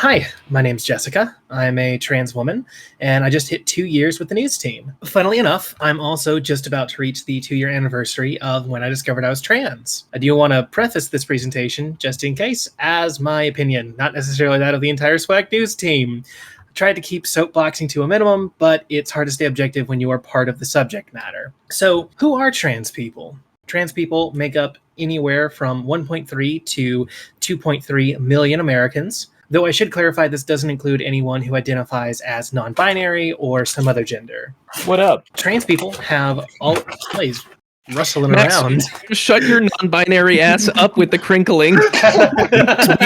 Hi, my name's Jessica. I'm a trans woman, and I just hit 2 years with the news team. Funnily enough, I'm also just about to reach the 2-year anniversary of when I discovered I was trans. I do want to preface this presentation, just in case, as my opinion, not necessarily that of the entire SWAG news team. I tried to keep soapboxing to a minimum, but it's hard to stay objective when you are part of the subject matter. So, who are trans people? Trans people make up anywhere from 1.3 to 2.3 million Americans. Though I should clarify, this doesn't include anyone who identifies as non-binary or some other gender. What up? Trans people have all... Please, rustling Max, around. Shut your non-binary ass up with the crinkling.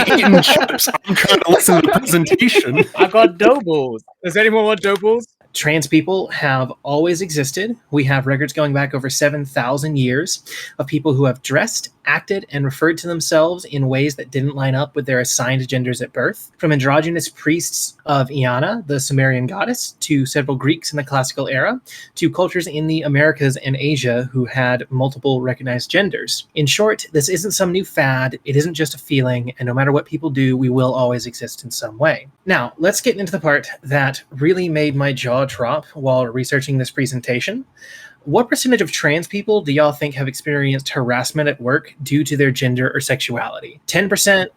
Eating chips. I'm trying to listen to the presentation. I got doughballs. Does anyone want doughballs? Trans people have always existed. We have records going back over 7,000 years of people who have dressed, acted, and referred to themselves in ways that didn't line up with their assigned genders at birth. From androgynous priests of Iana, the Sumerian goddess, to several Greeks in the classical era, to cultures in the Americas and Asia who had multiple recognized genders. In short, this isn't some new fad, it isn't just a feeling, and no matter what people do, we will always exist in some way. Now, let's get into the part that really made my jaw drop while researching this presentation. What percentage of trans people do y'all think have experienced harassment at work due to their gender or sexuality? 10%,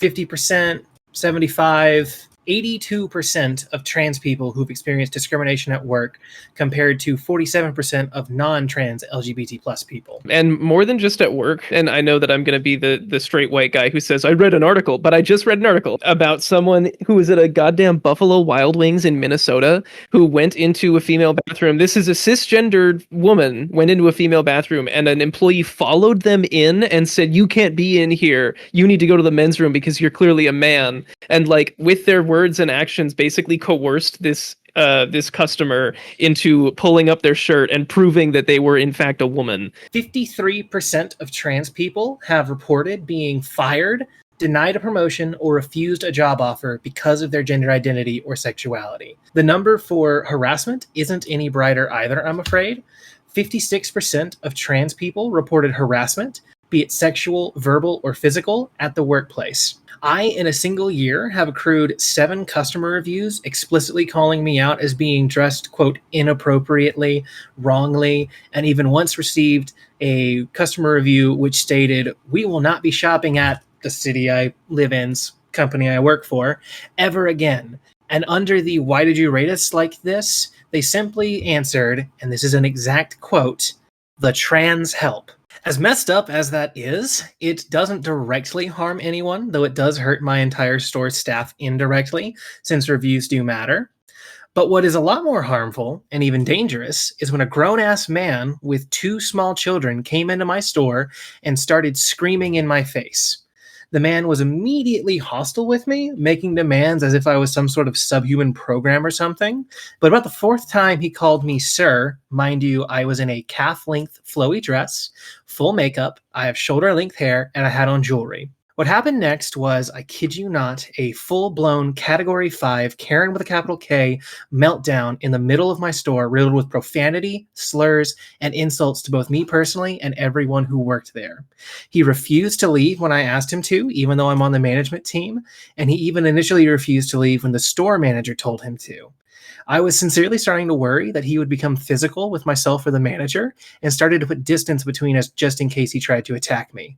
50%, 75%, 82% of trans people who've experienced discrimination at work compared to 47% of non-trans LGBT plus people. And more than just at work, and I know that I'm going to be the straight white guy who says, I read an article, but I just read an article about someone who was at a goddamn Buffalo Wild Wings in Minnesota who went into a female bathroom. This is a cisgendered woman, went into a female bathroom, and an employee followed them in and said, you can't be in here. You need to go to the men's room because you're clearly a man. And like with their words and actions basically coerced this customer into pulling up their shirt and proving that they were in fact a woman. 53% of trans people have reported being fired, denied a promotion, or refused a job offer because of their gender identity or sexuality. The number for harassment isn't any brighter either, I'm afraid. 56% of trans people reported harassment, be it sexual, verbal, or physical, at the workplace. I, in a single year, have accrued 7 customer reviews explicitly calling me out as being dressed, quote, inappropriately, wrongly, and even once received a customer review which stated, we will not be shopping at the city I live in's company I work for ever again. And under the why did you rate us like this, they simply answered, and this is an exact quote, the trans help. As messed up as that is, it doesn't directly harm anyone, though it does hurt my entire store staff indirectly, since reviews do matter. But what is a lot more harmful, and even dangerous, is when a grown-ass man with 2 small children came into my store and started screaming in my face. The man was immediately hostile with me, making demands as if I was some sort of subhuman program or something. But about the 4th time he called me sir, mind you, I was in a calf-length flowy dress, full makeup, I have shoulder-length hair, and I had on jewelry. What happened next was, I kid you not, a full-blown Category 5, Karen with a capital K, meltdown in the middle of my store, riddled with profanity, slurs, and insults to both me personally and everyone who worked there. He refused to leave when I asked him to, even though I'm on the management team, and he even initially refused to leave when the store manager told him to. I was sincerely starting to worry that he would become physical with myself or the manager, and started to put distance between us just in case he tried to attack me.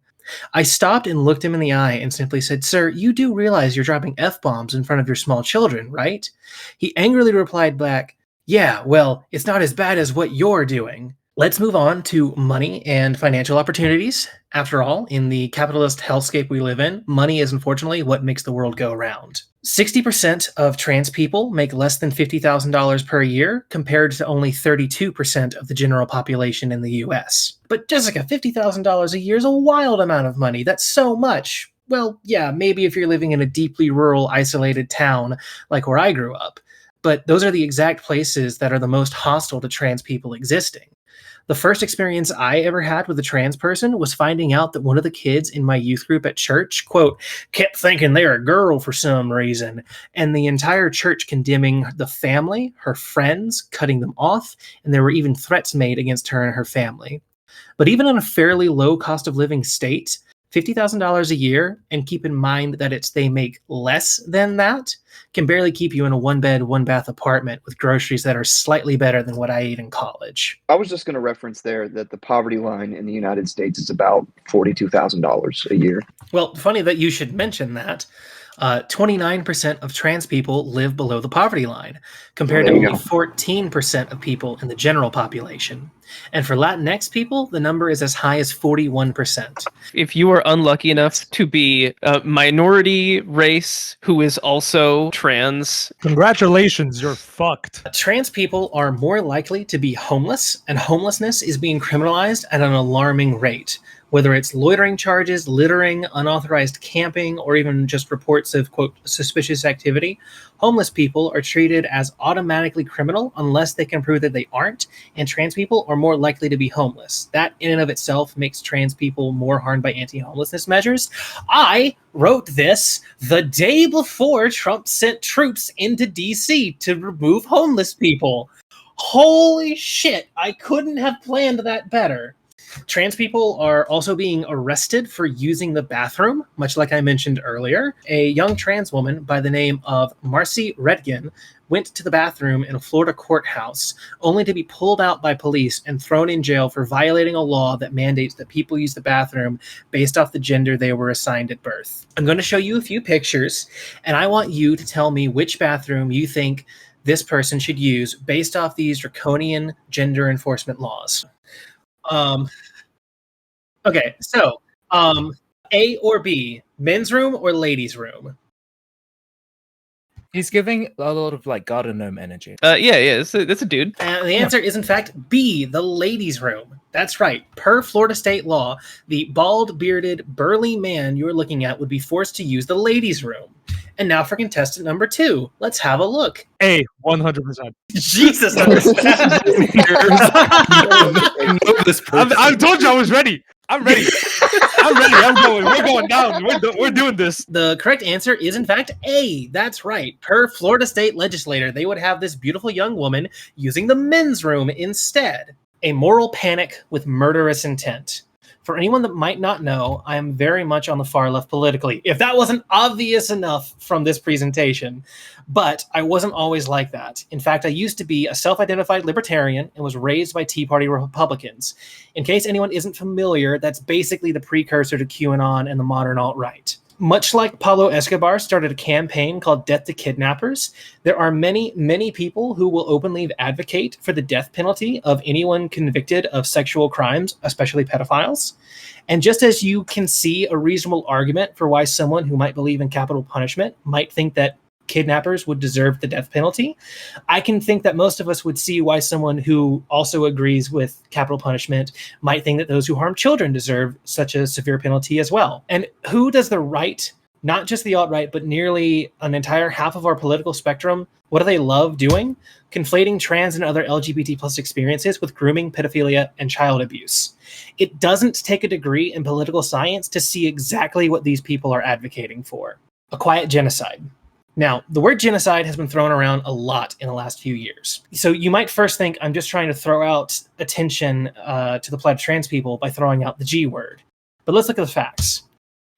I stopped and looked him in the eye and simply said, sir, you do realize you're dropping F-bombs in front of your small children, right? He angrily replied back, yeah, well, it's not as bad as what you're doing. Let's move on to money and financial opportunities. After all, in the capitalist hellscape we live in, money is unfortunately what makes the world go round. 60% of trans people make less than $50,000 per year, compared to only 32% of the general population in the US. But Jessica, $50,000 a year is a wild amount of money. That's so much. Well, yeah, maybe if you're living in a deeply rural, isolated town like where I grew up. But those are the exact places that are the most hostile to trans people existing. The first experience I ever had with a trans person was finding out that one of the kids in my youth group at church, quote, kept thinking they're a girl for some reason, and the entire church condemning the family, her friends, cutting them off, and there were even threats made against her and her family. But even in a fairly low cost of living state, $50,000 a year, and keep in mind that they make less than that, can barely keep you in a one-bed, one-bath apartment with groceries that are slightly better than what I ate in college. I was just going to reference there that the poverty line in the United States is about $42,000 a year. Well, funny that you should mention that. 29% of trans people live below the poverty line, compared to only 14% of people in the general population. And for Latinx people, the number is as high as 41%. If you are unlucky enough to be a minority race who is also trans, congratulations, you're fucked. Trans people are more likely to be homeless, and homelessness is being criminalized at an alarming rate. Whether it's loitering charges, littering, unauthorized camping, or even just reports of, quote, suspicious activity, homeless people are treated as automatically criminal unless they can prove that they aren't, and trans people are more likely to be homeless. That in and of itself makes trans people more harmed by anti-homelessness measures. I wrote this the day before Trump sent troops into DC to remove homeless people. Holy shit, I couldn't have planned that better. Trans people are also being arrested for using the bathroom, much like I mentioned earlier. A young trans woman by the name of Marcy Redgan went to the bathroom in a Florida courthouse only to be pulled out by police and thrown in jail for violating a law that mandates that people use the bathroom based off the gender they were assigned at birth. I'm going to show you a few pictures, and I want you to tell me which bathroom you think this person should use based off these draconian gender enforcement laws. Okay, so A or B, men's room or ladies' room? He's giving a lot of like garden gnome energy. Yeah, that's a dude. And the answer is in fact B, the ladies' room. That's right. Per Florida state law, the bald, bearded, burly man you're looking at would be forced to use the ladies' room. And now for contestant number 2. Let's have a look. A, 100%. Jesus, that was fast. I know this person. I told you I was ready. I'm ready. I'm ready. I'm going. We're going down. We're doing this. The correct answer is, in fact, A. That's right. Per Florida state legislator, they would have this beautiful young woman using the men's room instead. A moral panic with murderous intent. For anyone that might not know, I am very much on the far left politically, if that wasn't obvious enough from this presentation. But I wasn't always like that. In fact, I used to be a self-identified libertarian and was raised by Tea Party Republicans. In case anyone isn't familiar, that's basically the precursor to QAnon and the modern alt-right. Much like Pablo Escobar started a campaign called Death to Kidnappers, there are many, many people who will openly advocate for the death penalty of anyone convicted of sexual crimes, especially pedophiles. And just as you can see a reasonable argument for why someone who might believe in capital punishment might think that kidnappers would deserve the death penalty, I can think that most of us would see why someone who also agrees with capital punishment might think that those who harm children deserve such a severe penalty as well. And who does the right, not just the alt-right, but nearly an entire half of our political spectrum, what do they love doing? Conflating trans and other LGBT plus experiences with grooming, pedophilia, and child abuse. It doesn't take a degree in political science to see exactly what these people are advocating for. A quiet genocide. Now, the word genocide has been thrown around a lot in the last few years. So you might first think I'm just trying to throw out attention to the plight of trans people by throwing out the G word. But let's look at the facts.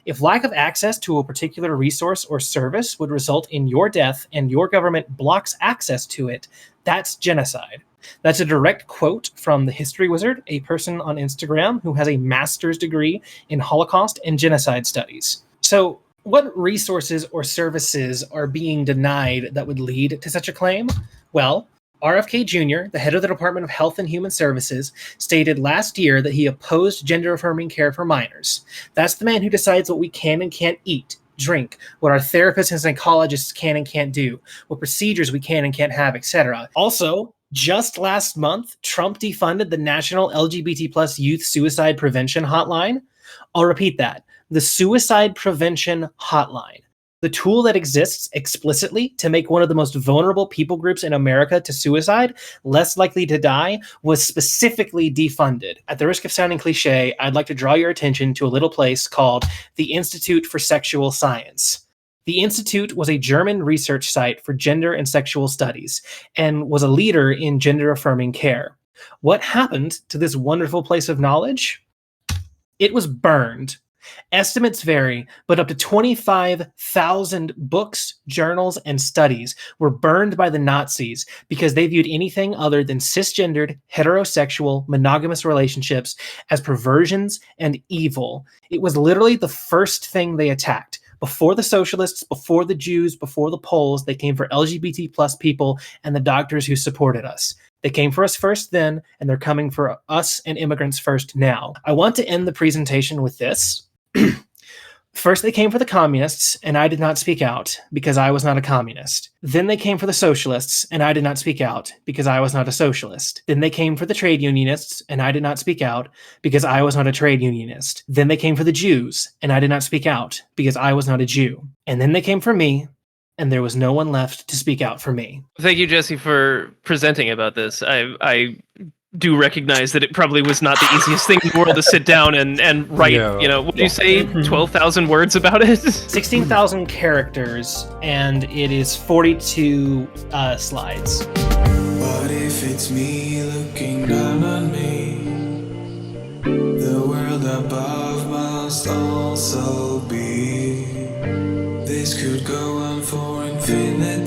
If lack of access to a particular resource or service would result in your death and your government blocks access to it, that's genocide. That's a direct quote from the History Wizard, a person on Instagram who has a master's degree in Holocaust and genocide studies. So what resources or services are being denied that would lead to such a claim? Well, RFK Jr., the head of the Department of Health and Human Services, stated last year that he opposed gender-affirming care for minors. That's the man who decides what we can and can't eat, drink, what our therapists and psychologists can and can't do, what procedures we can and can't have, etc. Also, just last month, Trump defunded the National LGBT plus Youth Suicide Prevention Hotline. I'll repeat that. The Suicide Prevention Hotline, the tool that exists explicitly to make one of the most vulnerable people groups in America to suicide less likely to die, was specifically defunded. At the risk of sounding cliche, I'd like to draw your attention to a little place called the Institute for Sexual Science. The Institute was a German research site for gender and sexual studies and was a leader in gender-affirming care. What happened to this wonderful place of knowledge? It was burned. Estimates vary, but up to 25,000 books, journals, and studies were burned by the Nazis because they viewed anything other than cisgendered, heterosexual, monogamous relationships as perversions and evil. It was literally the first thing they attacked. Before the socialists, before the Jews, before the Poles, they came for LGBT plus people and the doctors who supported us. They came for us first then, and they're coming for us and immigrants first now. I want to end the presentation with this. First, they came for the communists, and I did not speak out because I was not a communist. Then they came for the socialists, and I did not speak out because I was not a socialist. Then they came for the trade unionists, and I did not speak out because I was not a trade unionist. Then they came for the Jews, and I did not speak out because I was not a Jew. And then they came for me, and there was no one left to speak out for me. Thank you, Jesse, for presenting about this. I do recognize that it probably was not the easiest thing in the world to sit down and write, what do you say, 12,000 words about it? 16,000 characters, and it is 42 slides. What if it's me looking down on me? The world above must also be. This could go on for infinity.